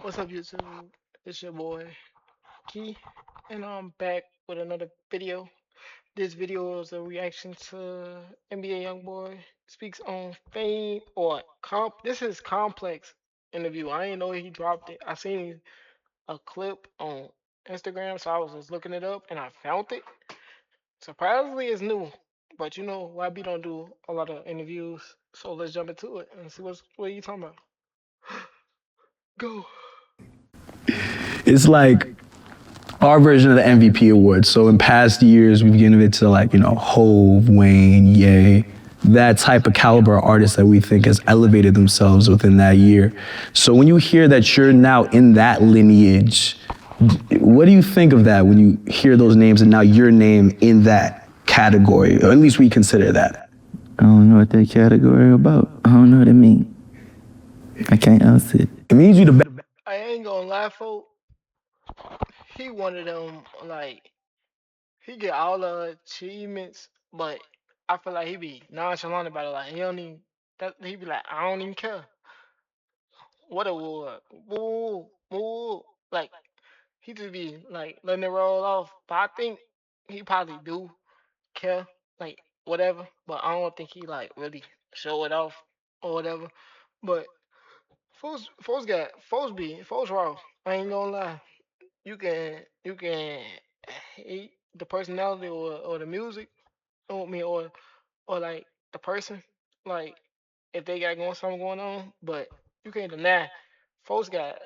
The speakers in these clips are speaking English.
What's up, YouTube? It's your boy Key, and I'm back with another video. This video is a reaction to NBA YoungBoy speaks on fame or comp. This is Complex interview. I didn't know he dropped it. I seen a clip on Instagram, so I was just looking it up and I found it. Surprisingly, it's new, but you know YB don't do a lot of interviews, so let's jump into it and see what you talking about. Go. It's like our version of the MVP award. So in past years, we've given it to Hove, Wayne, Ye, that type of caliber artist that we think has elevated themselves within that year. So when you hear that you're now in that lineage, what do you think of that when you hear those names and now your name in that category, or at least we consider that? I don't know what that category about. I don't know what it means. I can't answer it. It means you the best. I ain't gonna lie, folks. He one of them, like, he get all the achievements, but I feel like he be nonchalant about it. Like, he don't even, he be like, I don't even care. What award? Woo, woo. Like, he just be, like, letting it roll off. But I think he probably do care, like, whatever. But I don't think he, like, really show it off or whatever. But folks raw. I ain't gonna lie. You can hate the personality or the music or like the person, like if they got something going on, but you can't deny folks got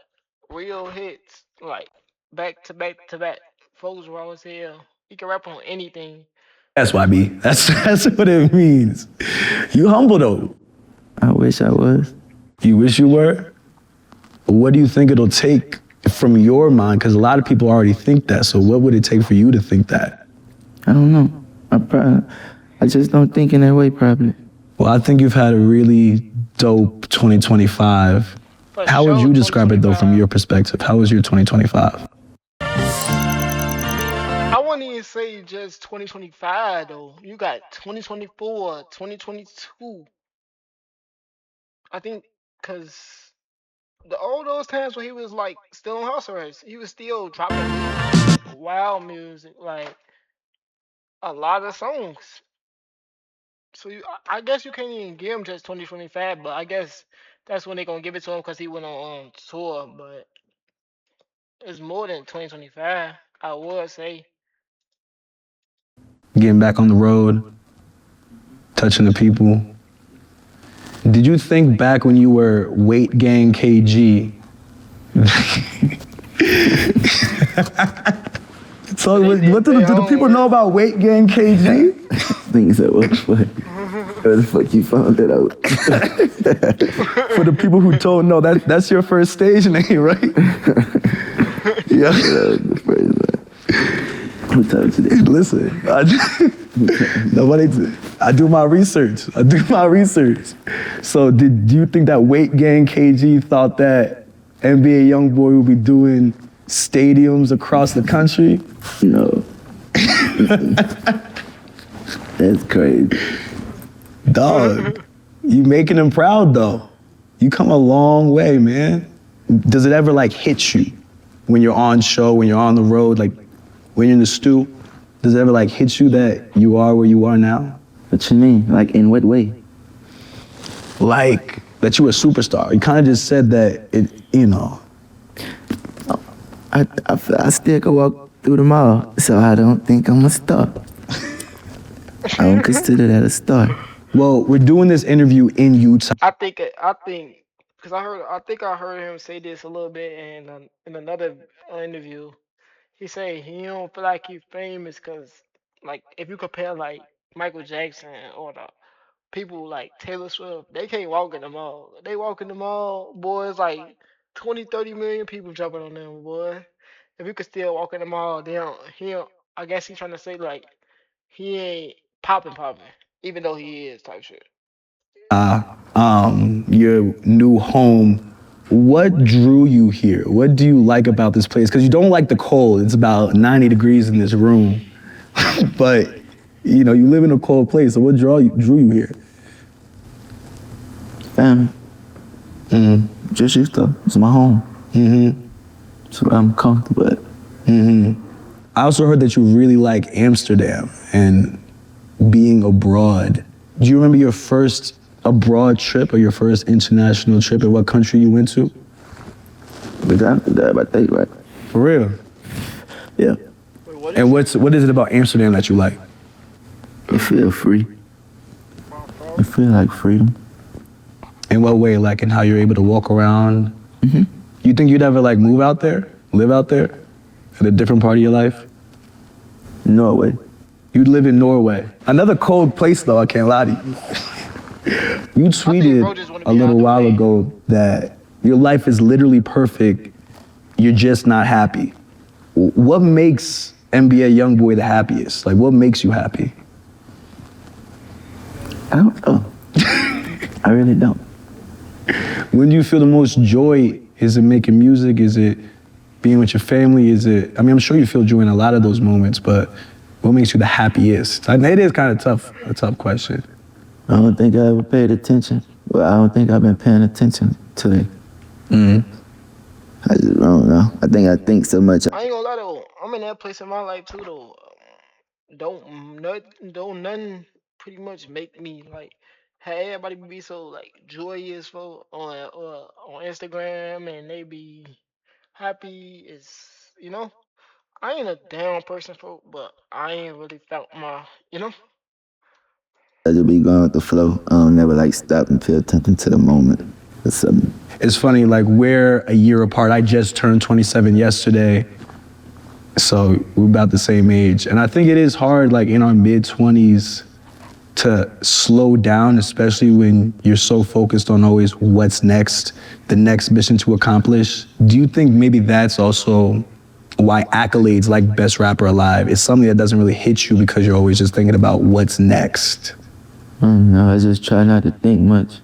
real hits like back to back to back. Folks raw as hell. He can rap on anything. That's YB. That's what it means. You humble though. I wish I was. You wish you were? What do you think it'll take from your mind? Because a lot of people already think that. So what would it take for you to think that? I don't know. I just don't think in that way, probably. Well, I think you've had a really dope 2025. For How would sure, you describe it though from 2025. your perspective? How was your 2025? I wouldn't even say just 2025 though. You got 2024, 2022. I think because all those times when he was like still on house arrest, he was still dropping wild music, like a lot of songs. So I guess you can't even give him just 2025, but I guess that's when they're gonna give it to him because he went on tour. But it's more than 2025, I would say. Getting back on the road, touching the people. Did you think back when you were Weight Gang KG? So what do the people know about Weight Gang KG? Things that what the fuck? Where the fuck you found that out? For the people who don't know, that's your first stage name, right? Yeah. The first one. Who told you that? Listen, I do my research. So do you think that Weight Gang KG thought that NBA YoungBoy would be doing stadiums across the country? No. That's crazy. Dog, you making him proud though. You come a long way, man. Does it ever like hit you when you're on show, when you're on the road, like when you're in the stew? Does it ever like hit you that you are where you are now? What you mean? Like in what way? Like that you a superstar. You kind of just said that I still can walk through the mall, so I don't think I'm a star. I don't consider that a star. Well, we're doing this interview in Utah. Because I think I heard him say this a little bit in another interview. He say he don't feel like he's famous because, like, if you compare like Michael Jackson or the people like Taylor Swift, they can't walk in the mall. They walk in the mall, boy, it's like 20, 30 million people jumping on them, boy. If you could still walk in the mall, he don't, I guess he's trying to say like he ain't popping, even though he is type shit. Your new home. What drew you here? What do you like about this place? Because you don't like the cold. It's about 90 degrees in this room. But, you live in a cold place. So what drew you here? Family. Just used to. It's my home. So I'm comfortable at. I also heard that you really like Amsterdam and being abroad. Do you remember your first abroad trip or your first international trip and what country you went to? But after that, I think, right? For real? Yeah. Wait, what is And what is it about Amsterdam that you like? It feel free. It feel like freedom. In what way? Like in how you're able to walk around? You think you'd ever like move out there? Live out there? At a different part of your life? Norway. You'd live in Norway. Another cold place though, I can't lie to you. You bro just wanna tweeted a be out little the while way. ago that your life is literally perfect, you're just not happy. What makes NBA YoungBoy the happiest? Like what makes you happy? I don't know. I really don't. When do you feel the most joy? Is it making music? Is it being with your family? Is it, I mean, I'm sure you feel joy in a lot of those moments, but what makes you the happiest? It is kind of tough, a tough question. I don't think I ever paid attention. Well, I don't think I've been paying attention to it. I don't know. I think so much. I ain't gonna lie though. I'm in that place in my life too though. Don't nothing pretty much make me like have everybody be so like joyous for on Instagram and they be happy is I ain't a down person for but I ain't really felt my I just be going with the flow. I don't never like stop and pay attention to the moment or something. It's funny, like we're a year apart. I just turned 27 yesterday, so we're about the same age. And I think it is hard, like in our mid-20s, to slow down, especially when you're so focused on always what's next, the next mission to accomplish. Do you think maybe that's also why accolades like Best Rapper Alive is something that doesn't really hit you because you're always just thinking about what's next? No, I just try not to think much.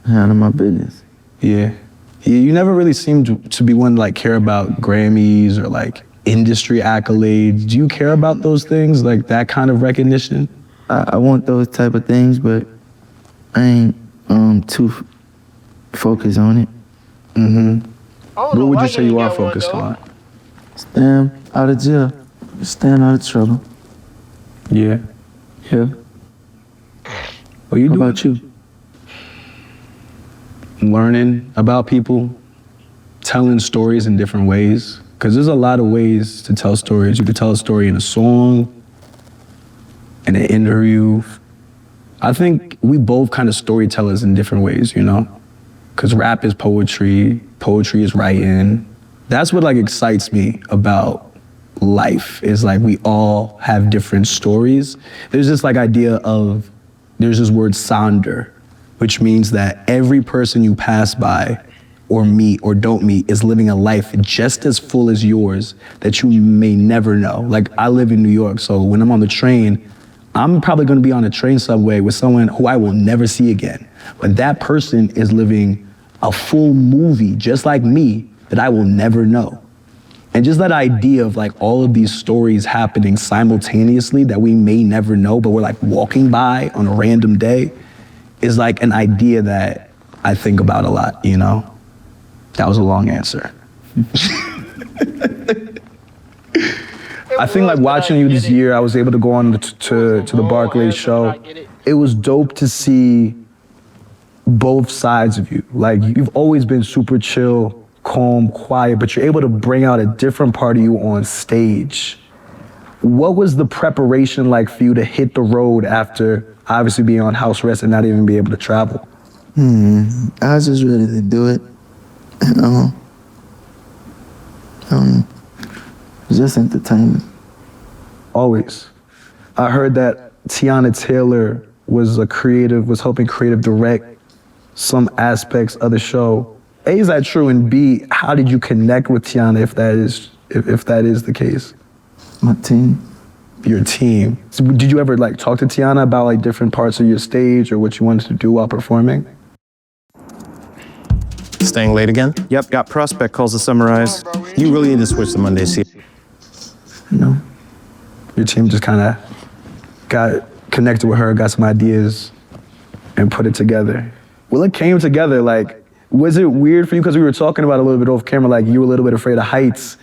Handle my business. Yeah. You never really seemed to be one to like care about Grammys or like industry accolades. Do you care about those things, like that kind of recognition? I want those type of things, but I ain't too focused on it. I don't know What would why you say you ain't are got one, focused though. on? Staying out of jail. Staying out of trouble. Yeah. Yeah. What you How do? about you? Learning about people, telling stories in different ways. Because there's a lot of ways to tell stories. You could tell a story in a song, in an interview. I think we both kind of storytellers in different ways, you know? Because rap is poetry, poetry is writing. That's what like excites me about life, is like we all have different stories. There's this like idea of, there's this word sonder, which means that every person you pass by or meet or don't meet is living a life just as full as yours that you may never know. Like I live in New York, so when I'm on the train, I'm probably gonna be on a train subway with someone who I will never see again. But that person is living a full movie just like me that I will never know. And just that idea of like all of these stories happening simultaneously that we may never know, but we're like walking by on a random day, is like an idea that I think about a lot, you know? That was a long answer. I think like watching you this year, I was able to go on to the Barclays show. It was dope to see both sides of you. Like you've always been super chill, calm, quiet, but you're able to bring out a different part of you on stage. What was the preparation like for you to hit the road after obviously being on house arrest and not even be able to travel? I was just ready to do it. Just entertainment. Always. I heard that Tiana Taylor was helping creative direct some aspects of the show. A, is that true? And B, how did you connect with Tiana if that is the case? My team. Your team. So did you ever like talk to Tiana about like different parts of your stage or what you wanted to do while performing? Staying late again? Yep, got prospect calls to summarize. You really need to switch to Monday, see? No. Your team just kind of got connected with her, got some ideas, and put it together. Well, it came together like Was it weird for you, because we were talking about it a little bit off camera, like you were a little bit afraid of heights,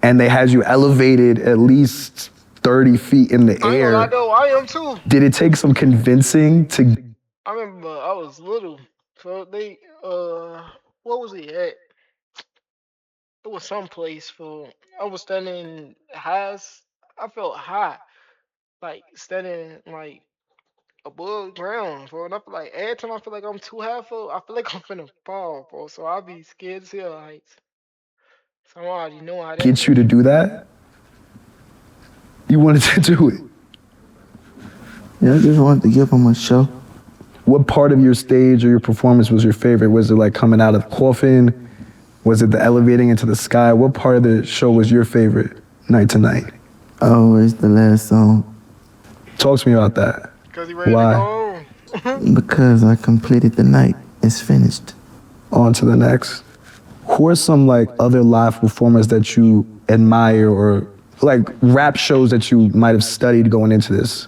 and they had you elevated at least 30 feet in the I ain't gonna lie air. though, I am too. Did it take some convincing to I remember I was little, so they what was it at? It was someplace for I was standing highest. I felt high, like standing like above ground, bro. And I feel like every time I feel like I'm too high for, I feel like I'm finna fall, bro. So I be scared as hell of heights. So I already know how that get you feel. to do that? You wanted to do it. Yeah, I just wanted to give him a show. What part of your stage or your performance was your favorite? Was it like coming out of the coffin? Was it the elevating into the sky? What part of the show was your favorite night to night? Always the last song. Talk to me about that. Cause he ready Why? to go home. Because I completed the night. It's finished. On to the next. Who are some like other live performers that you admire, or like rap shows that you might have studied going into this?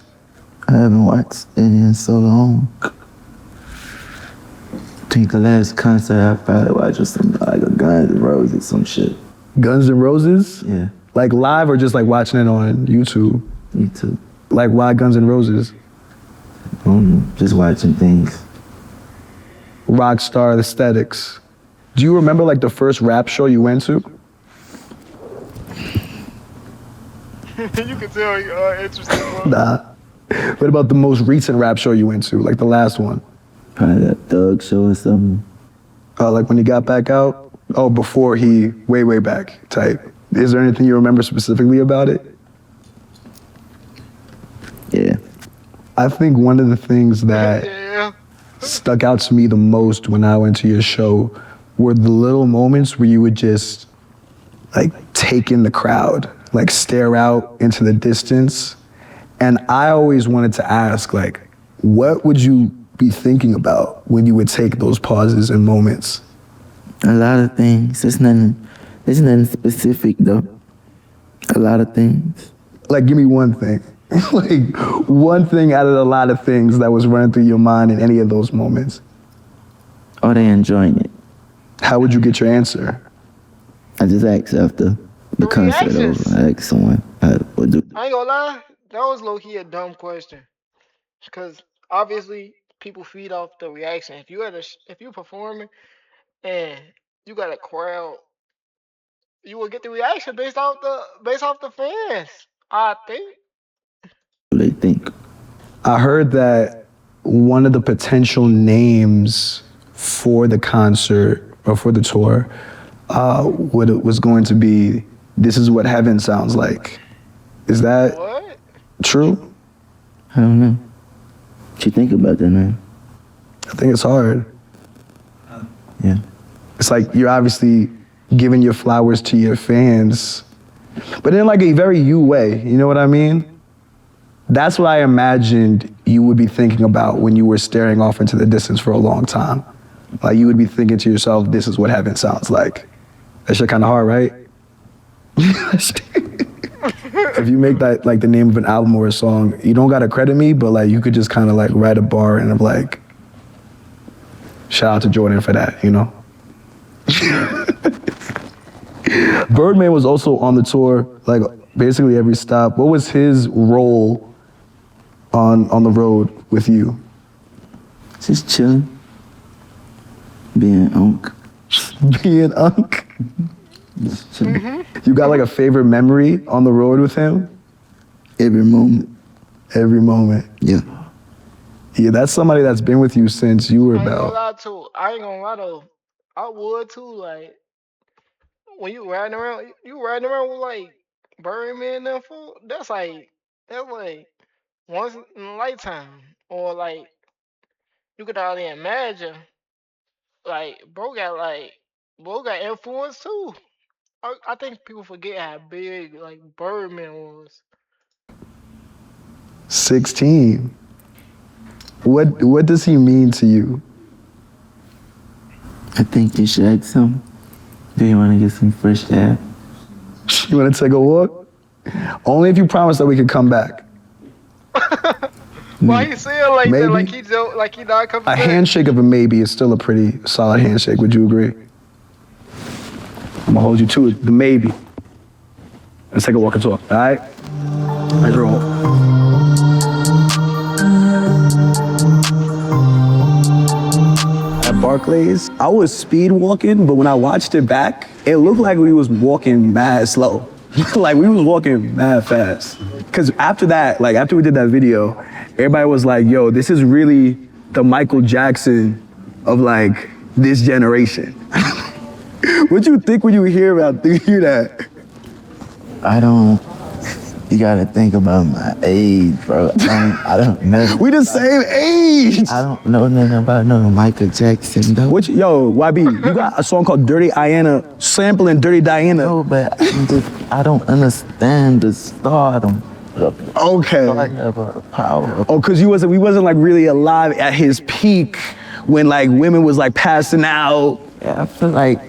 I haven't watched any in so long. I think the last concert I probably watched was some like a Guns N' Roses, some shit. Guns N' Roses? Yeah, Like live or just like watching it on YouTube? me too. Like why Guns N' Roses? Just watching things. Rockstar aesthetics. Do you remember like the first rap show you went to? You can tell you interested. Bro. Nah. What about the most recent rap show you went to, like the last one? Probably that Thug show or something. Like when he got back out? Oh, before he, way back type. Is there anything you remember specifically about it? Yeah. I think one of the things that Yeah. stuck out to me the most when I went to your show were the little moments where you would just like take in the crowd, like stare out into the distance. And I always wanted to ask, like, what would you be thinking about when you would take those pauses and moments? A lot of things. It's nothing specific though. A lot of things. Like, give me one thing. Like, one thing out of a lot of things that was running through your mind in any of those moments. Are they enjoying it? How would you get your answer? I just asked after the concert reactions. over. I asked someone, what do I ain't gonna lie, that was low key a dumb question. Cause obviously people feed off the reaction. If you if you performing and you got a crowd, you will get the reaction based off the fans. I think. they think? I heard that one of the potential names for the concert or for the tour was going to be "This Is What Heaven Sounds Like." Is that What? true? I don't know. What you think about that, man? I think it's hard. Yeah. It's like you're obviously giving your flowers to your fans, but in like a very you way, you know what I mean? That's what I imagined you would be thinking about when you were staring off into the distance for a long time. Like you would be thinking to yourself, this is what heaven sounds like. That shit kind of hard, right? If you make that like the name of an album or a song, you don't gotta credit me, but like you could just kind of like write a bar and like, shout out to Jordan for that, you know? Birdman was also on the tour, like basically every stop. What was his role on the road with you? Just chilling. Being Unc. Being Unc? Just chilling. You got like a favorite memory on the road with him? Every moment. Every moment. Yeah. Yeah, that's somebody that's been with you since you were I ain't gonna about. lie to. I ain't gonna lie though. I would too. Like when you riding around with like Birdman and them fool. That's like once in a lifetime. Or like you could only imagine. Like bro got influence too. I think people forget how big like Birdman was. 16. What does he mean to you? I think you should ask him. Do you want to get some fresh air? You want to take a walk? Only if you promise that we could come back. Why he saying like that? Maybe. Like he not coming A back? handshake of a maybe is still a pretty solid handshake. Would you agree? I'm gonna hold you to it. The maybe. Let's take a walk and talk. All right. Let's roll. At Barclays, I was speed walking, but when I watched it back, it looked like we was walking mad slow. Like we was walking mad fast. Cause after that, like after we did that video, everybody was like, yo, this is really the Michael Jackson of like this generation. What you think when you hear that? You gotta think about my age, bro. I don't know. We the same age. I don't know nothing about no Michael Jackson, though. Yo, YB, you got a song called Dirty Diana, sampling Dirty Diana. No, but I don't understand the stardom. Okay. The power. Oh, cause we wasn't like really alive at his peak when like women was like passing out. Yeah, I feel like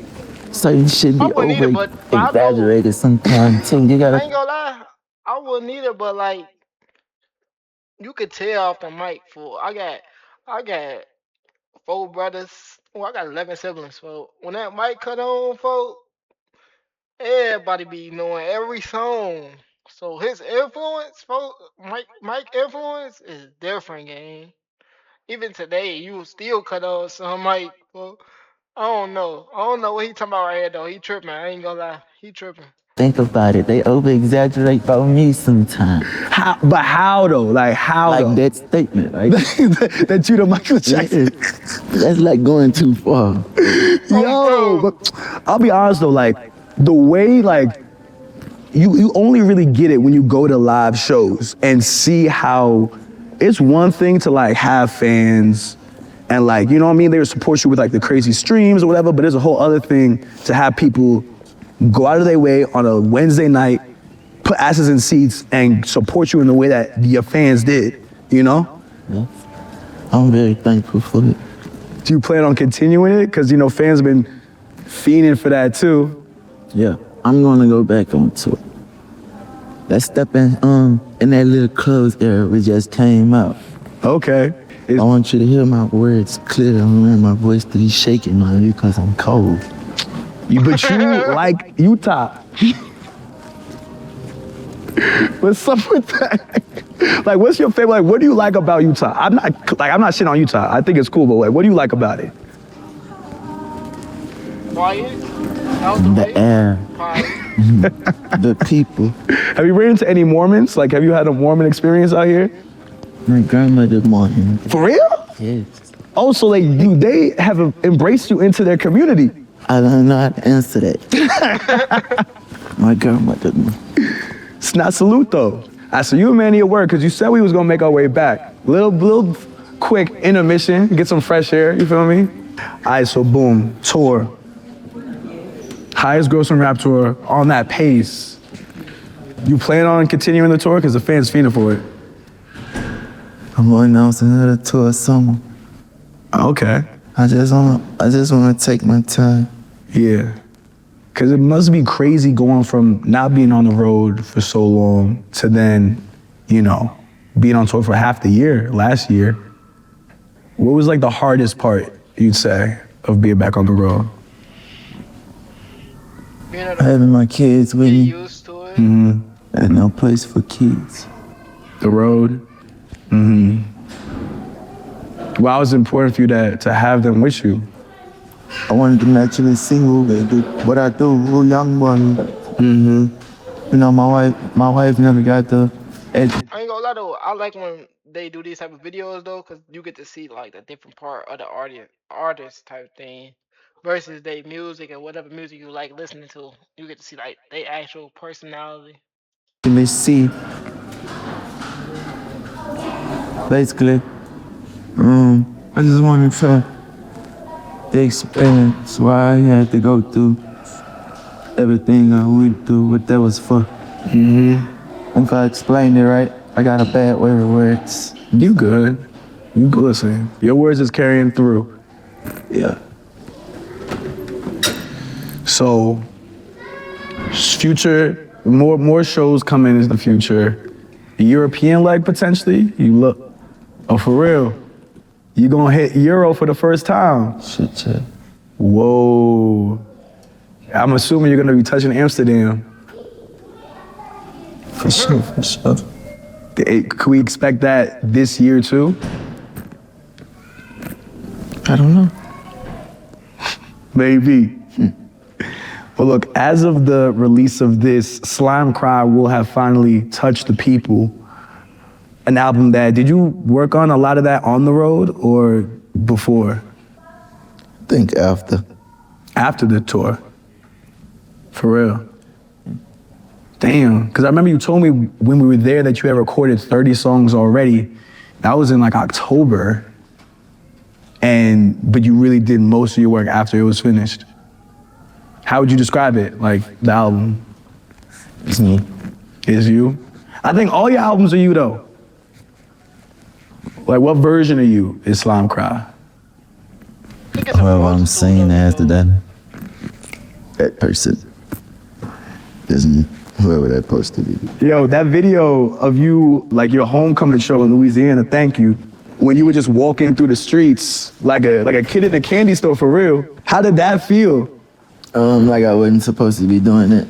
certain shit be I wouldn't either, but I exaggerated sometimes too. You I gotta ain't gonna lie. I wouldn't either, but like you could tell off the mic. I got 4 brothers. Well, I got 11 siblings. So when that mic cut on, folks, everybody be knowing every song. So his influence, folks, Mike influence is different, gang. Even today, you still cut on some mic. Folks. I don't know. I don't know what he talking about right here though. He tripping. I ain't gonna lie. He tripping. think about it. They over exaggerate about me sometimes. But how though? Like how Like though? that statement, right? That you the Michael Jackson. That's like going too far. Yo, but I'll be honest though, like the way like you only really get it when you go to live shows and see how it's one thing to like have fans and like, you know what I mean? They would support you with like the crazy streams or whatever, but there's a whole other thing to have people go out of their way on a Wednesday night, put asses in seats and support you in the way that your fans did, you know? Yeah. I'm very thankful for it. Do you plan on continuing it? Because, you know, fans have been fiending for that too. Yeah, I'm gonna go back on tour. Let's step in that little clothes era we just came out. Okay. I want you to hear my words clear. I don't want my voice to be shaking on you because I'm cold. But you like Utah. What's up with that? Like, what's your favorite? Like, what do you like about Utah? I'm not shitting on Utah. I think it's cool, but like, what do you like about it? Quiet. Out the The way. air, Quiet. the people. Have you ran into any Mormons? Like, have you had a Mormon experience out here? My grandmother Mormon. For real? Yes. Oh, so like, they have embraced you into their community. I don't know how to answer that. My grandmother. It's not salute though. So you a man of your word, because you said we was gonna make our way back. Little quick intermission, get some fresh air, you feel me? All right, so boom, tour. Highest grossing rap tour on that pace. You plan on continuing the tour? Because the fans fiending for it. I'm going to announce another tour summer. Okay. I just wanna take my time. Yeah. Because it must be crazy going from not being on the road for so long to then, you know, being on tour for half the year last year. What was like the hardest part, you'd say, of being back on the road? Being able to Having my kids with get me used to it. and no place for kids. The road? Well, it was important for you to have them with you. I wanted to naturally sing what I do, who YoungBoy. You know, my wife never got the edge. I ain't gonna lie though, I like when they do these type of videos though, cause you get to see like the different part of the artist type thing, versus their music and whatever music you like listening to. You get to see like their actual personality. They see. Basically, I just wanted to the experience why I had to go through everything I went through, what that was for. If I explained it right, I got a bad way with words. You good. You good, listen. Your words is carrying through. Yeah. So, future, more shows coming in the future. European leg potentially? You look. Oh, for real? You gonna hit Euro for the first time? Shit, yeah. Whoa. I'm assuming you're gonna be touching Amsterdam. For sure, for sure. Could we expect that this year too? I don't know. Maybe. Well, look, as of the release of this, Slime Cry will have finally touched the people. An album that, did you work on a lot of that on the road or before? I think after. After the tour? For real? Damn, because I remember you told me when we were there that you had recorded 30 songs already. That was in like October. But you really did most of your work after it was finished. How would you describe it, like the album? It's me. Is you? I think all your albums are you though. Like what version of you is Slime Cry? Whoever I'm singing as to that person is me, whoever that supposed to be. Yo, that video of you, like your homecoming show in Louisiana, thank you, when you were just walking through the streets like a kid in a candy store for real. How did that feel? Like I wasn't supposed to be doing it.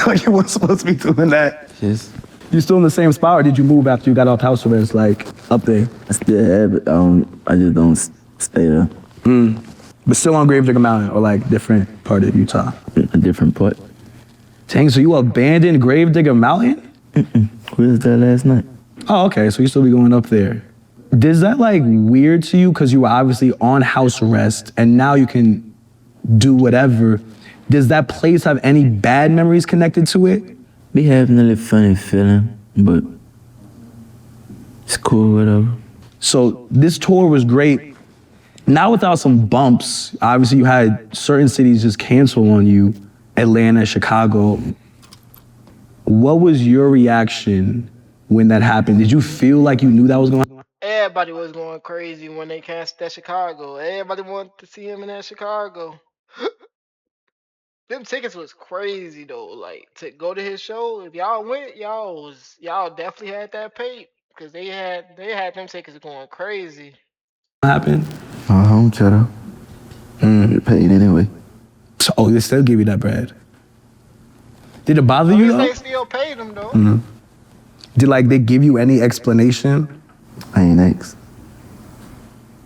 Like you weren't supposed to be doing that. Yes. You still in the same spot or did you move after you got off house arrest, like up there? I still have it. I just don't stay there. But still on Gravedigger Mountain or like different part of Utah? A different part. Dang, so you abandoned Gravedigger Mountain? We was there last night. Oh, okay, so you still be going up there. Is that like weird to you? Because you were obviously on house arrest and now you can do whatever. Does that place have any bad memories connected to it? Be having a little funny feeling, but it's cool, whatever. So this tour was great. Not without some bumps. Obviously you had certain cities just cancel on you. Atlanta, Chicago. What was your reaction when that happened? Did you feel like you knew that was going to happen? Everybody was going crazy when they canceled that Chicago. Everybody wanted to see him in that Chicago. Them tickets was crazy though. Like to go to his show, if y'all went, y'all definitely had that paid because they had them tickets going crazy. Happen? My home cheddar. Get paid anyway. So, oh, they still give you that bread. Did it bother At you least though? they still paid them though. Did like they give you any explanation? I ain't ex.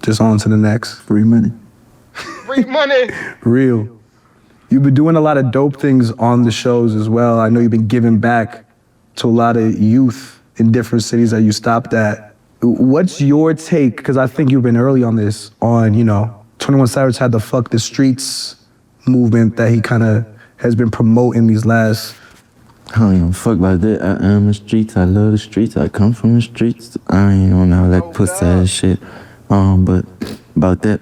Just on to the next. Free money. Free money. Real. You've been doing a lot of dope things on the shows as well. I know you've been giving back to a lot of youth in different cities that you stopped at. What's your take, because I think you've been early on this, on, 21 Savage had the Fuck the Streets movement that he kind of has been promoting these last... I don't even fuck about that. I am the streets. I love the streets. I come from the streets. I ain't on all that pussy ass shit. But about that,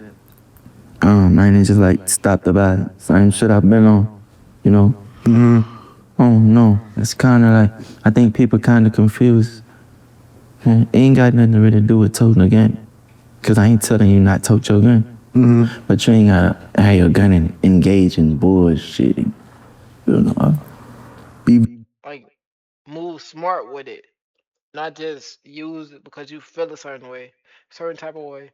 I ain't just like stopped about it. Same shit I've been on, Oh no, it's kind of like, I think people kind of confused. It ain't got nothing to really do with toting a gun. Cause I ain't telling you not tote your gun. But you ain't gotta have your gun and engage in bullshit. Like move smart with it, not just use it because you feel a certain type of way.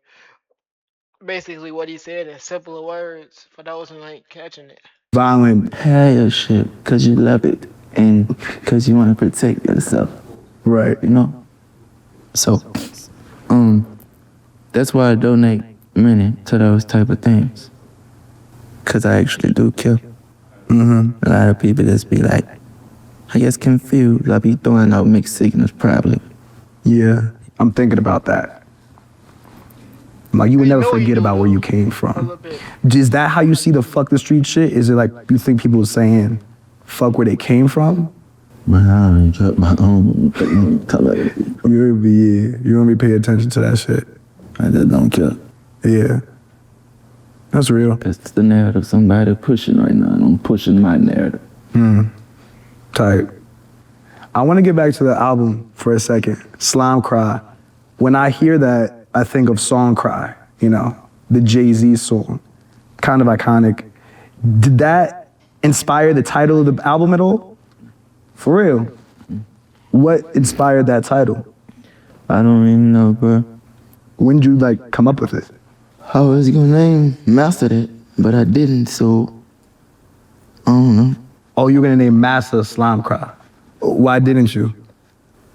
Basically, what he said in simpler words for those who ain't catching it. Violent. Have your shit cause you love it and cause you wanna protect yourself. Right. So, that's why I donate money to those type of things. Cause I actually do kill. A lot of people just be like, I guess confused. I be throwing out mixed signals probably. Yeah, I'm thinking about that. Like, you would never forget about where you came from. Is that how you see the fuck the street shit? Is it like you think people are saying fuck where they came from? Man, I don't even got my own. You don't be paying attention to that shit. I just don't care. Yeah. That's real. That's the narrative somebody pushing right now, and I'm pushing my narrative. Tight. I want to get back to the album for a second. Slime Cry. When I hear that, I think of Song Cry, the Jay-Z song. Kind of iconic. Did that inspire the title of the album at all? For real? What inspired that title? I don't even know, bro. When did you like come up with it? I was gonna name Master that, but I didn't, so I don't know. Oh, you were gonna name Massa Slime Cry. Why didn't you?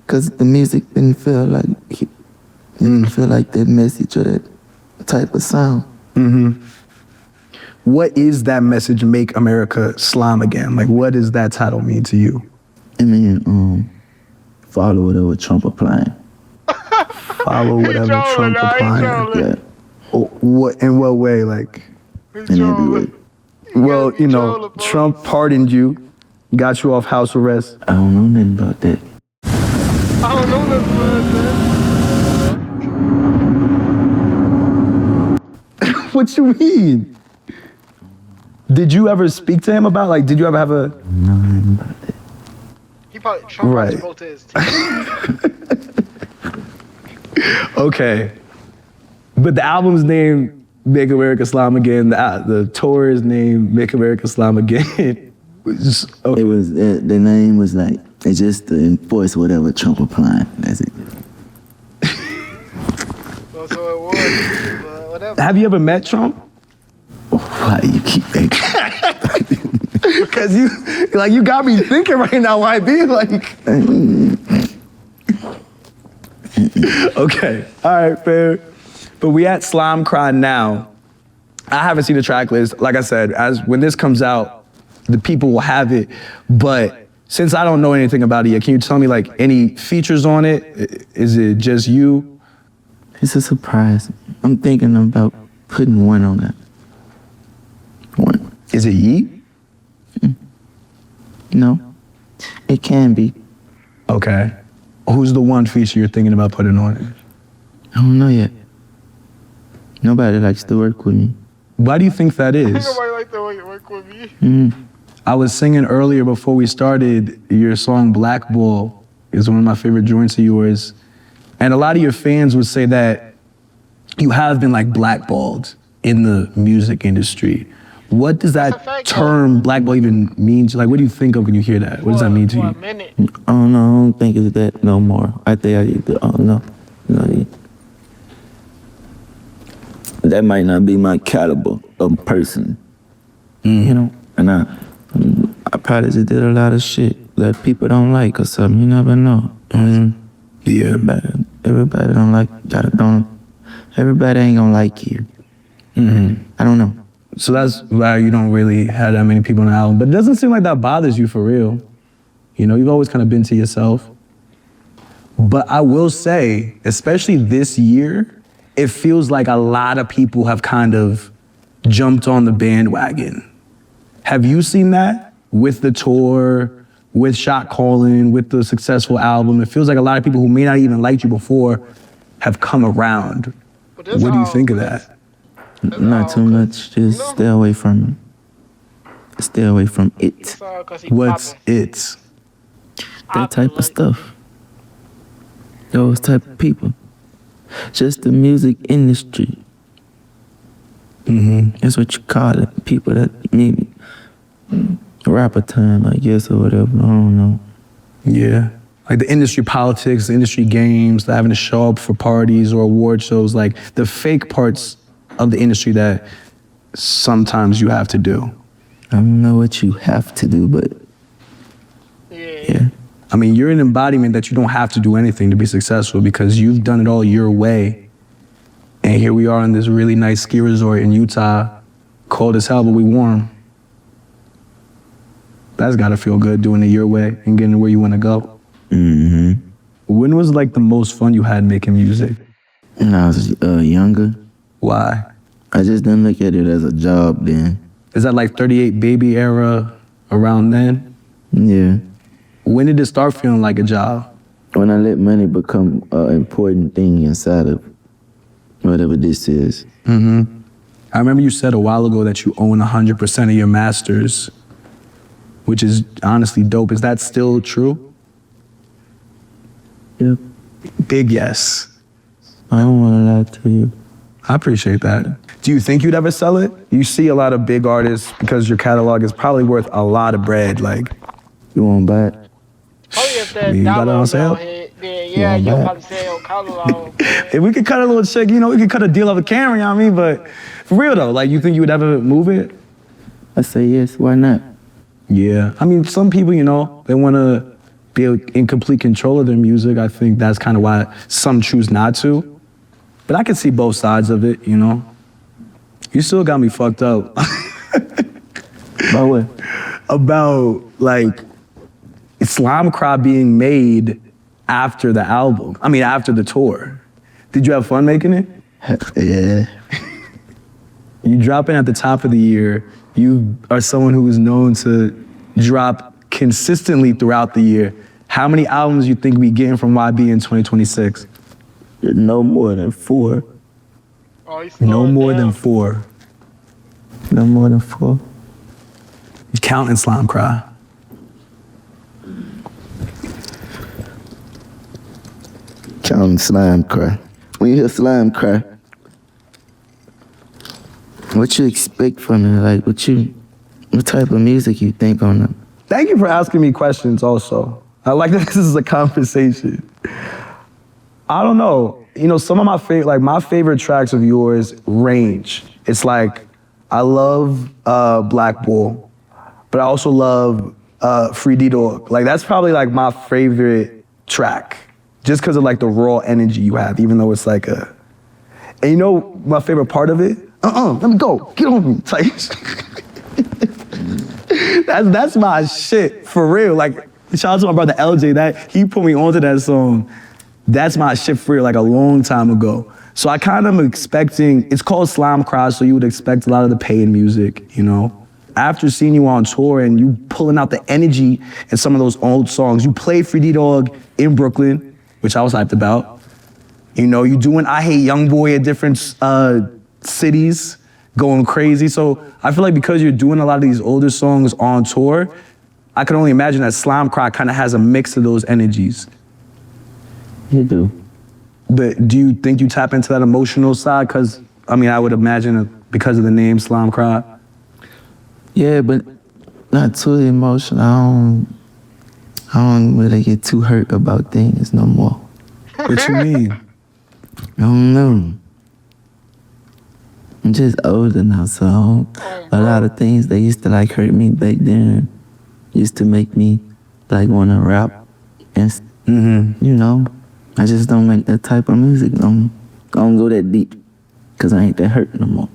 Cause the music didn't feel like that message or that type of sound. What is that message, Make America Slime Again? Like, what does that title mean to you? I mean, follow whatever Trump applying. Follow whatever trolling, Trump nah, he applying. trolling. Yeah, In what way? Like, He in every trolling. way. well, be trolling, bro. Trump pardoned you, got you off house arrest. I don't know nothing about that. I don't know nothing about that. What you mean? Did you ever speak to him about, like, did you ever have a... No, nothing about that. He probably Trump Right. spoke to his team. Okay. But the album's name, Make America Slime Again. The tour is named Make America Slime Again. Okay. It was the name was like it's just to enforce whatever Trump applying. That's it. So it was, but whatever. Have you ever met Trump? Why you keep making? Because you got me thinking right now, YB, like. Okay, all right, fair. But we at Slime Cry now. I haven't seen the track list. Like I said, when this comes out, the people will have it. But since I don't know anything about it yet, can you tell me like any features on it? Is it just you? It's a surprise. I'm thinking about putting one on that. One. Is it Yee? No, it can be. Okay. Who's the one feature you're thinking about putting on it? I don't know yet. Nobody likes to work with me. Why do you think that is? Nobody like the way you work with me. I was singing earlier before we started, your song Blackball is one of my favorite joints of yours. And a lot of your fans would say that you have been like blackballed in the music industry. What does That's a that fact, term blackball even mean? Like, what do you think of when you hear that? What does that mean to For a you? minute. I don't know. I don't think it's that no more. I think I don't know. That might not be my caliber of person. You know? And I probably just did a lot of shit that people don't like or something. You never know. Yeah. Everybody don't like, everybody ain't gonna like you. I don't know. So that's why you don't really have that many people on the album. But it doesn't seem like that bothers you for real. You know, you've always kind of been to yourself. But I will say, especially this year, it feels like a lot of people have kind of jumped on the bandwagon. Have you seen that with the tour, with Shot Calling, with the successful album? It feels like a lot of people who may not even liked you before have come around. But that's What do you all- think of that's- that? that's Not all too 'cause- much. Just stay away from it. Stay away from it. It's all 'cause he What's popping. it? That type of stuff. Those type of people. Just the music industry. That's what you call it. People that maybe rapper time, I guess, or whatever. I don't know. Yeah. Like the industry politics, the industry games, the having to show up for parties or award shows, like the fake parts of the industry that sometimes you have to do. I don't know what you have to do, but yeah. I mean, you're an embodiment that you don't have to do anything to be successful because you've done it all your way. And here we are in this really nice ski resort in Utah, cold as hell, but we warm. That's gotta feel good doing it your way and getting where you wanna go. When was like the most fun you had making music? When I was younger, Why? I just didn't look at it as a job then. Is that like 38 Baby era around then? Yeah. When did it start feeling like a job? When I let money become an important thing inside of whatever this is. I remember you said a while ago that you own 100% of your masters, which is honestly dope. Is that still true? Yep. Big yes. I don't want to lie to you. I appreciate that. Do you think you'd ever sell it? You see a lot of big artists because your catalog is probably worth a lot of bread. Like, You want to buy it? Probably if that You got it dollar on amount sale? hit, then yeah, you'll buy it? probably sell. catalog, man. If we could cut a little check, we could cut a deal off the camera, you know what I mean? But for real though, like you think you would ever move it? I say yes, why not? Yeah. I mean, some people, they want to be in complete control of their music. I think that's kind of why some choose not to. But I can see both sides of it, You still got me fucked up. About what? About, like, Slime Cry being made after the album. I mean, after the tour. Did you have fun making it? Yeah. You dropping at the top of the year. You are someone who is known to drop consistently throughout the year. How many albums you think we getting from YB in 2026? No more than 4. Oh, he's No slowing more down. than 4. No more than 4. You counting Slime Cry. Counting Slime Cry. When you hear Slime Cry, what you expect from it? Like, what type of music you think on it? Thank you for asking me questions also. I like that this is a conversation. I don't know. Some of my favorite tracks of yours range. It's like, I love Black Bull, but I also love Free D Dog. Like, that's probably like my favorite track, just because of like the raw energy you have, even though it's like a, and my favorite part of it? Let me go, get on me, type. That's my shit, for real. Like, shout out to my brother LJ, that he put me onto that song. That's my shit for real, like a long time ago. So I kind of am expecting, it's called Slime Cry, so you would expect a lot of the pain music, After seeing you on tour and you pulling out the energy in some of those old songs, you played Free D Dog in Brooklyn, which I was hyped about. You doing I Hate YoungBoy at different cities, going crazy. So I feel like because you're doing a lot of these older songs on tour, I can only imagine that Slime Cry kind of has a mix of those energies. You do. But do you think you tap into that emotional side? Because, I would imagine because of the name Slime Cry. Yeah, but not too emotional. I don't really get too hurt about things no more. What you mean? I don't know. I'm just older now, so a lot of things that used to like hurt me back then used to make me like want to rap and I just don't make that type of music. I don't go that deep because I ain't that hurt no more.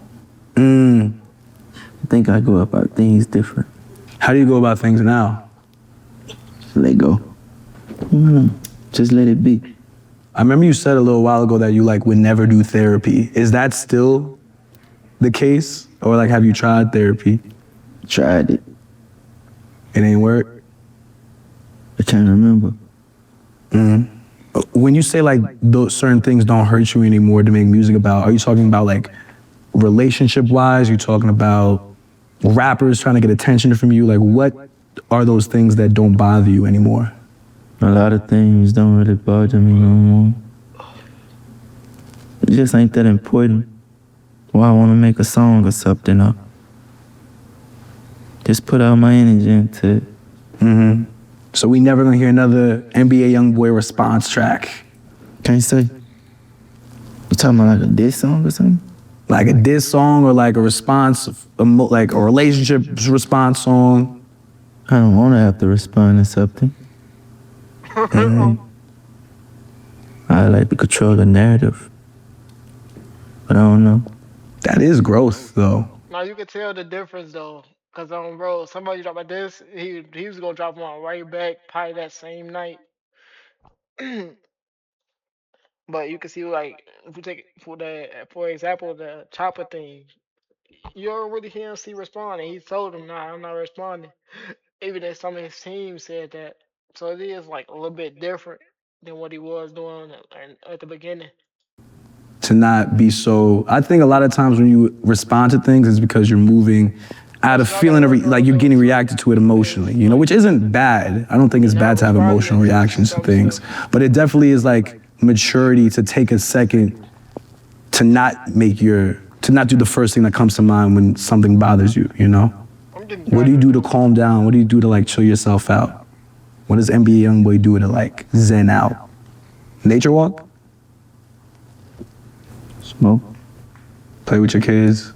I think I go about things different. How do you go about things now? Let go. Just let it be. I remember you said a little while ago that you would never do therapy. Is that still the case? Or have you tried therapy? Tried it. It ain't work? I can't remember. When you say those certain things don't hurt you anymore to make music about, are you talking about relationship-wise? You talking about rappers trying to get attention from you? What are those things that don't bother you anymore? A lot of things don't really bother me no more. It just ain't that important. Why I want to make a song or something up. Just put out my energy into it. So we never gonna hear another NBA YoungBoy response track? Can't say. You talking about a diss song or something? Like a diss song or a response, like a relationship response song? I don't want to have to respond to something. I like to control the narrative. But I don't know. That is growth, though. Now you can tell the difference though, cause bro, somebody drop like this, he was gonna drop one right back, probably that same night. But you can see if you take for example the chopper thing, you don't really hear him see responding. He told him, "Nah, I'm not responding." Even if some of his team said that, so it is a little bit different than what he was doing at the beginning. To not be so, I think a lot of times when you respond to things is because you're moving out of feeling, you're getting reacted to it emotionally, which isn't bad. I don't think it's bad to have emotional reactions to things, but it definitely is maturity to take a second to not do the first thing that comes to mind when something bothers you, What do you do to calm down? What do you do to chill yourself out? What does NBA YoungBoy do to zen out? Nature walk? Smoke. Play with your kids.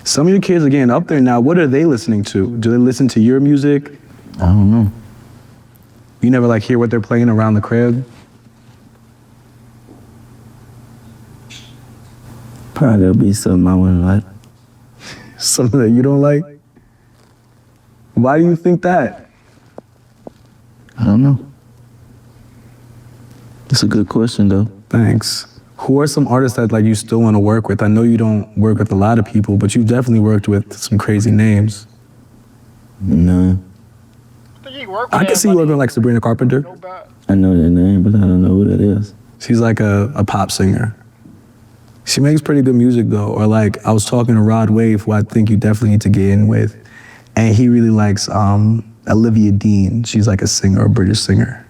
Some of your kids are getting up there now. What are they listening to? Do they listen to your music? I don't know. You never like hear what they're playing around the crib? Probably there'll be something I wouldn't like. Something that you don't like? Why do you think that? I don't know. It's a good question though. Thanks. Who are some artists that like you still want to work with? I know you don't work with a lot of people, but you've definitely worked with some crazy names. No. I can see you working with like Sabrina Carpenter. I know their name, but I don't know who that is. She's like a pop singer. She makes pretty good music though. Or like I was talking to Rod Wave, who I think you definitely need to get in with, and he really likes Olivia Dean. She's like a singer, a British singer.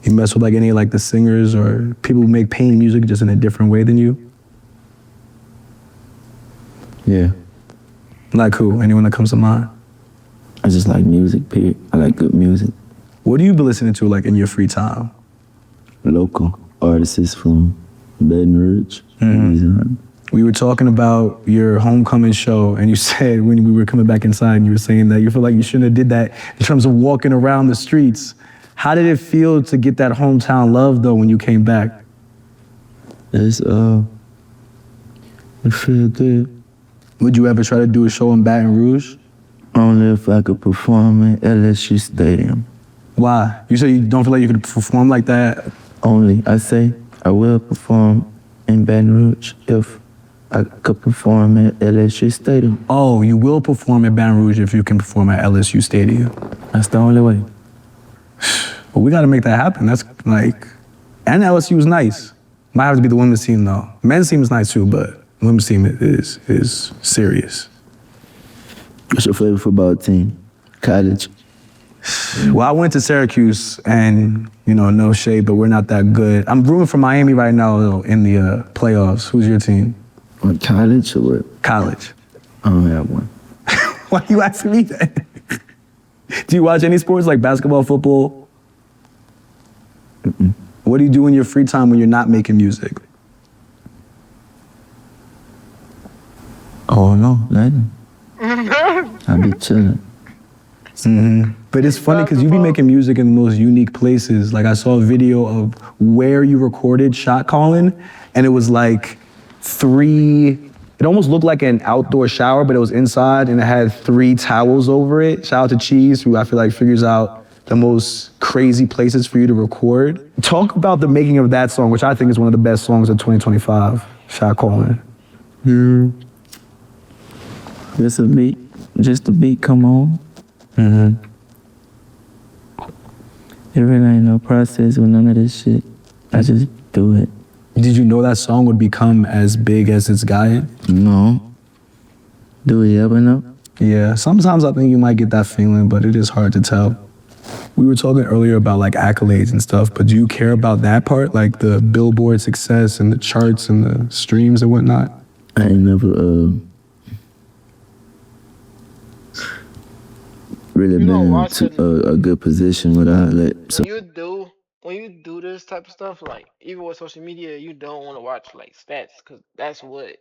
You mess with like any like the singers or people who make pain music just in a different way than you? Yeah. Like who? Anyone that comes to mind? I just like music, period. I like good music. What do you be listening to like in your free time? Local artists from Baton Rouge. Mm-hmm. We were talking about your homecoming show, and you said when we were coming back inside, and you were saying that you feel like you shouldn't have did that in terms of walking around the streets. How did it feel to get that hometown love though when you came back? It feel good. Would you ever try to do a show in Baton Rouge? Only if I could perform at LSU Stadium. Why? You said you don't feel like you could perform like that? Only. I say I will perform in Baton Rouge if I could perform at LSU Stadium. Oh, you will perform at Baton Rouge if you can perform at LSU Stadium. That's the only way. Well, we got to make that happen. That's like, and LSU is nice. Might have to be the women's team though. Men's team is nice too, but women's team is serious. What's your favorite football team? College? Well, I went to Syracuse, and you know, no shade, but we're not that good. I'm rooting for Miami right now though, in the playoffs. Who's your team? What, college or what? College. I don't have one. Why are you asking me that? Do you watch any sports like basketball, football? Mm-mm. What do you do in your free time when you're not making music? Oh no, nothing. I be chilling. Mm-hmm. But it's funny because you be making music in the most unique places. Like I saw a video of where you recorded Shot Calling, and it was like it almost looked like an outdoor shower, but it was inside and it had 3 towels over it. Shout out to Cheese, who I feel like figures out the most crazy places for you to record. Talk about the making of that song, which I think is one of the best songs of 2025, Shot Calling. Just a beat come on. Mm-hmm. It really ain't no process with none of this shit. I just do it. Did you know that song would become as big as it's gotten? No. Do we ever know? Yeah, sometimes I think you might get that feeling, but it is hard to tell. We were talking earlier about like accolades and stuff, but do you care about that part? Like the Billboard success and the charts and the streams and whatnot? I ain't never really You know, been watching- to a good position without let. So When you do this type of stuff, like even with social media, you don't want to watch like stats because that's what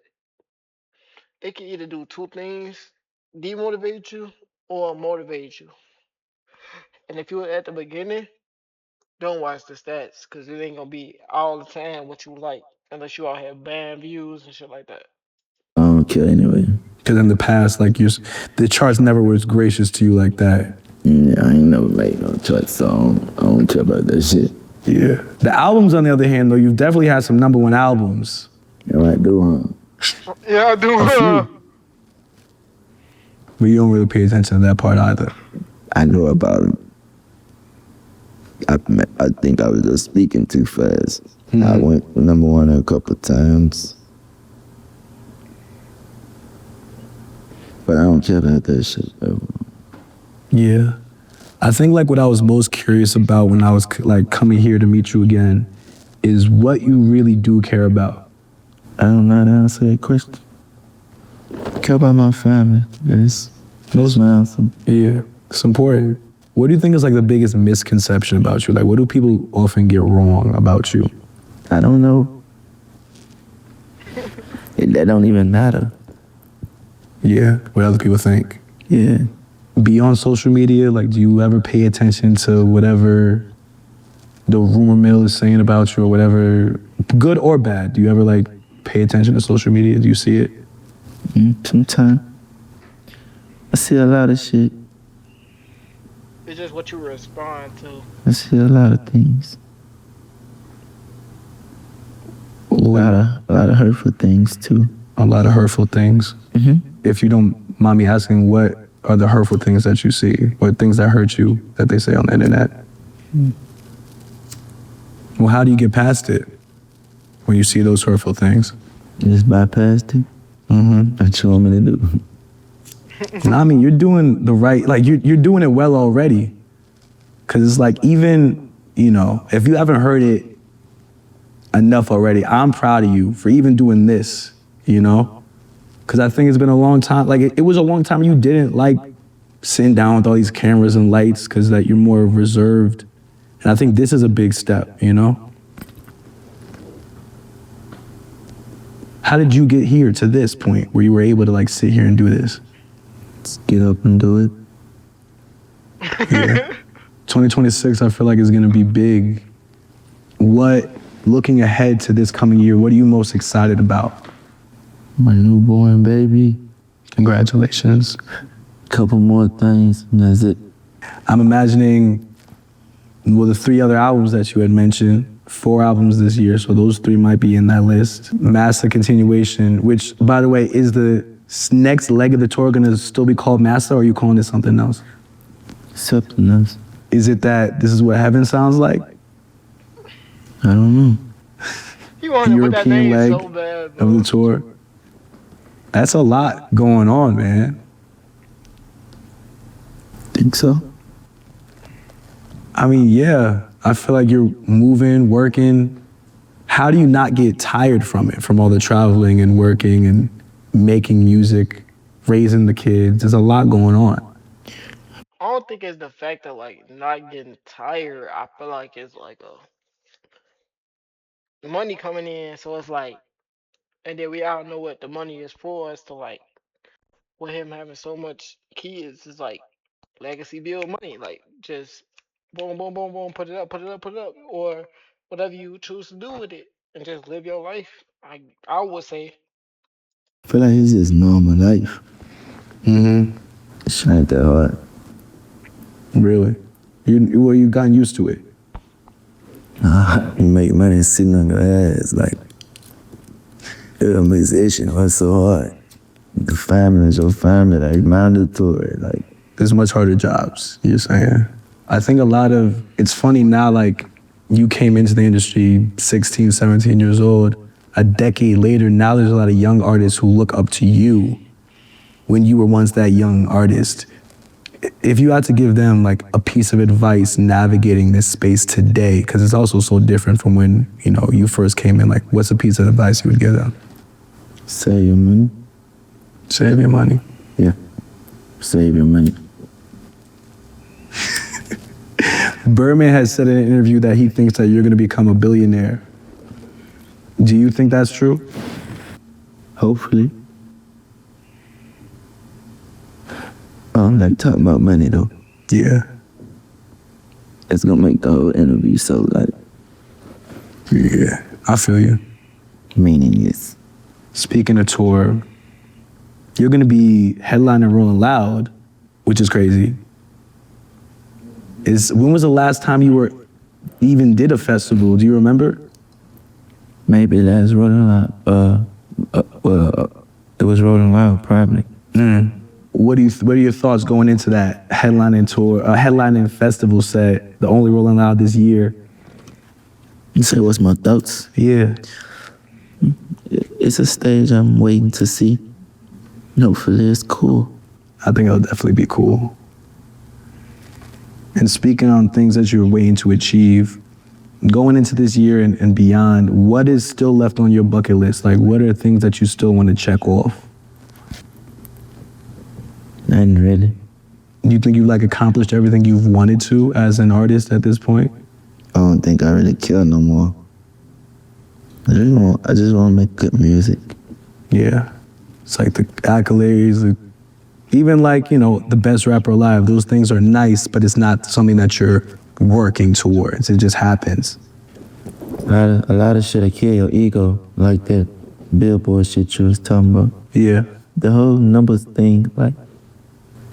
it can either do 2 things: demotivate you or motivate you. And if you were at the beginning, don't watch the stats because it ain't gonna be all the time what you like unless you all have band views and shit like that. I don't care anyway. Because in the past, like the charts never was gracious to you like that. Yeah, I ain't never made no choice, so I don't care about that shit. Yeah. The albums, on the other hand, though, you've definitely had some #1 albums. Yeah, I do, huh? Yeah, I do. But you don't really pay attention to that part either. I know about it. I think I was just speaking too fast. Mm-hmm. I went #1 a couple of times. But I don't care about that shit, though. Yeah. I think like what I was most curious about when I was like coming here to meet you again is what you really do care about. I don't know how to answer that question. I care about my family. Yes. That's my answer. Yeah, it's important. What do you think is like the biggest misconception about you? Like what do people often get wrong about you? I don't know. That don't even matter. Yeah, what other people think. Yeah. Be on social media, like, do you ever pay attention to whatever the rumor mill is saying about you or whatever, good or bad? Do you ever, like, pay attention to social media? Do you see it? Sometimes. I see a lot of shit. It's just what you respond to. I see a lot of things. A lot of hurtful things too. A lot of hurtful things. If you don't mind me asking, what are the hurtful things that you see, or things that hurt you that they say on the internet? Well, how do you get past it when you see those hurtful things? Just bypass it. That's what I'm gonna do. And I mean, you're doing the right, like, you're doing it well already. Because it's like, even, you know, if you haven't heard it enough already, I'm proud of you for even doing this, you know? Because I think it's been a long time, like, it was a long time you didn't like sitting down with all these cameras and lights, because that you're more reserved. And I think this is a big step, you know? How did you get here to this point where you were able to, like, sit here and do this? Just get up and do it. Yeah. 2026, I feel like, is gonna be big. What, looking ahead to this coming year, what are you most excited about? My newborn baby. Congratulations. Couple more things, and that's it. I'm imagining, well, the 3 other albums that you had mentioned, 4 albums this year, so those 3 might be in that list. Master continuation, which, by the way, is the next leg of the tour gonna still be called Master, or are you calling it something else? Something else. Is it that this is what heaven sounds like? I don't know. You want to put that European name leg so bad, bro. of the tour. That's a lot going on, man. Think so? I mean, yeah, I feel like you're moving, working. How do you not get tired from it, from all the traveling and working and making music, raising the kids? There's a lot going on. I don't think it's the fact of like not getting tired. I feel like it's like a money coming in, so it's like, and then we all know what the money is for. It's to like, with him having so much kids, it's like legacy build money. Like just boom, boom, boom, boom, put it up, put it up, put it up, or whatever you choose to do with it, and just live your life. I would say. I feel like it's just normal life. It's not that hard. Really? Well, you've gotten used to it. You make money sitting on your ass, like, you're a musician, what's so hard? The family is your family, like, mandatory, like. There's much harder jobs, you're saying. I think it's funny now, like, you came into the industry 16, 17 years old. A decade later, now there's a lot of young artists who look up to you when you were once that young artist. If you had to give them, like, a piece of advice navigating this space today, because it's also so different from when, you know, you first came in, like, what's a piece of advice you would give them? Save your money. Save your money. Yeah. Save your money. Birdman has said in an interview that he thinks that you're going to become a billionaire. Do you think that's true? Hopefully. I don't like talking about money, though. Yeah. It's gonna make the whole interview so, like, Yeah, I feel you. meaningless. Speaking of tour, you're going to be headlining Rolling Loud, which is crazy. When was the last time you even did a festival? Do you remember? Maybe that's Rolling Loud. It was Rolling Loud, probably. What are your thoughts going into that headlining tour, headlining festival set, the only Rolling Loud this year? You say, what's my thoughts? Yeah. It's a stage I'm waiting to see. Hopefully it's cool. I think it'll definitely be cool. And speaking on things that you're waiting to achieve, going into this year and beyond, what is still left on your bucket list? Like, what are things that you still want to check off? Nothing really. Do you think you've, like, accomplished everything you've wanted to as an artist at this point? I don't think I really care no more. I just want to make good music. Yeah. It's like the accolades, even like, the best rapper alive, those things are nice, but it's not something that you're working towards. It just happens. A lot of shit that kill your ego, like that billboard shit you was talking about. Yeah. The whole numbers thing, like,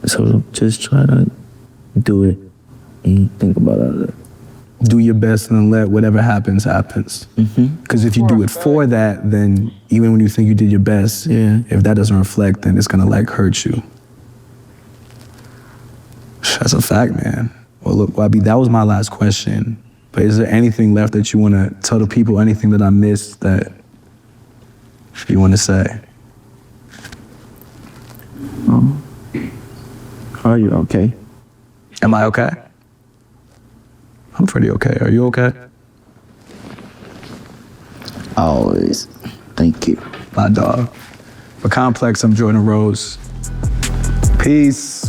so just try to do it and think about all that. Do your best and let whatever happens, happens. Because if you For a do it for fact. that, then even when you think you did your best, Yeah. if that doesn't reflect, then it's gonna like hurt you. That's a fact, man. Well, look, Wabi, that was my last question. But is there anything left that you want to tell the people? Anything that I missed that you want to say? Are you okay? Am I okay? I'm pretty okay. Are you okay? Always. Thank you. My dog. For Complex, I'm Jordan Rose. Peace.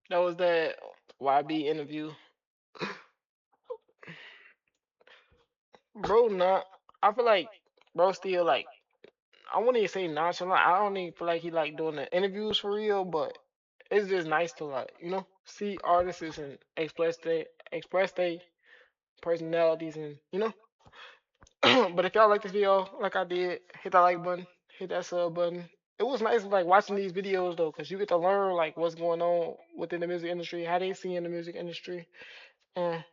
That was that YB interview. Bro, not. I feel like bro still like. I wouldn't even say nonchalant. I don't even feel like he like doing the interviews for real, but it's just nice to like see artists and express their personalities and But if y'all like this video, like I did, hit that like button, hit that sub button. It was nice like watching these videos though, cause you get to learn like what's going on within the music industry, how they see in the music industry, and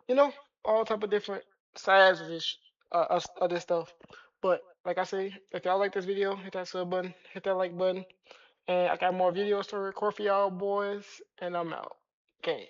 you know all type of different sides of of this stuff. But like I say, if y'all like this video, hit that sub button, hit that like button, and I got more videos to record for y'all boys, and I'm out. Okay.